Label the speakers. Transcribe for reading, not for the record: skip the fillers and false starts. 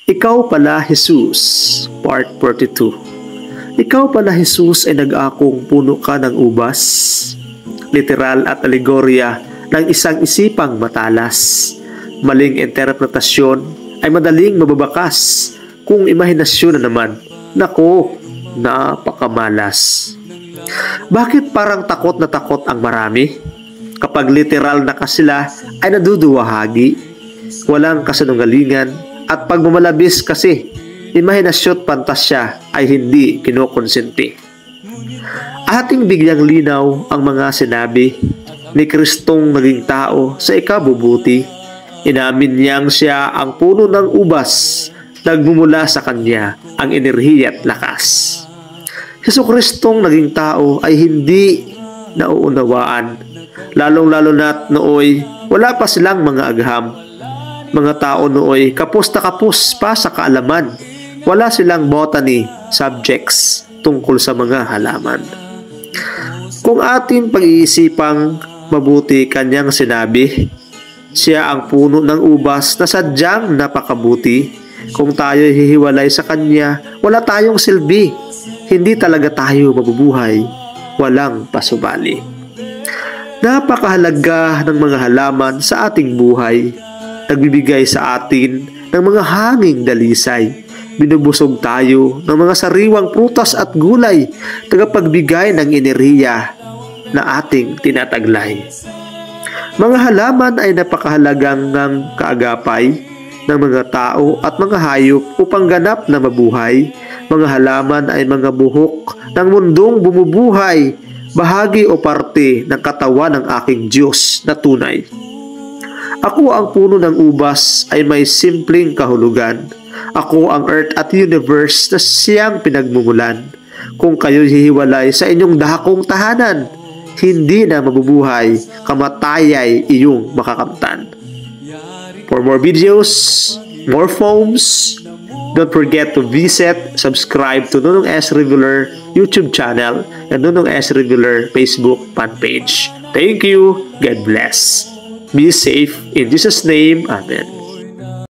Speaker 1: Ikaw pala, Jesus, Part 42. Ikaw pala, Jesus, ay nag-akong puno ka ng ubas, literal at alegorya ng isang isipang matalas. Maling interpretasyon ay madaling mababakas kung imahinasyon na naman. Nako, napakamalas. Bakit parang takot na takot ang marami? Kapag literal na kasila ay naduduwahagi, walang kasinungalingan at pagmamalabis kasi, imahinasyon at pantasya ay hindi kinokonsente. Ating bigyang linaw ang mga sinabi ni Kristong naging tao sa ikabubuti. Inamin niyang siya ang puno ng ubas, nagmumula sa kanya ang enerhiya at lakas. Jesucristong naging tao ay hindi nauunawaan, lalong-lalo na't nooy wala pa silang mga agham. Mga tao nooy kapos na kapos pa sa kaalaman. Wala silang botany subjects tungkol sa mga halaman. Kung ating pag-iisipang mabuti kanyang sinabi, siya ang puno ng ubas na sadyang napakabuti. Kung tayo hihiwalay sa kanya, wala tayong silbi. Hindi talaga tayo mabubuhay. Walang pasubali. Napakahalaga ng mga halaman sa ating buhay. Nagbibigay sa atin ng mga hanging dalisay. Binubusog tayo ng mga sariwang prutas at gulay, tagapagbigay ng enerhiya na ating tinataglay. Mga halaman ay napakahalagang ng kaagapay ng mga tao at mga hayop upang ganap na mabuhay. Mga halaman ay mga buhok ng mundong bumubuhay, bahagi o parte ng katawan ng aking Diyos na tunay. Ako ang puno ng ubas ay may simpleng kahulugan. Ako ang earth at universe na siyang pinagmumulan. Kung kayo'y hihiwalay sa inyong dakong tahanan, hindi na mabubuhay, kamatayay iyong makakamtan. For more videos, more foams, don't forget to visit, subscribe to Nunong S. Revealer YouTube channel and Nunong S. Revealer Facebook fan page. Thank you. God bless. Be safe. In Jesus' name, Amen.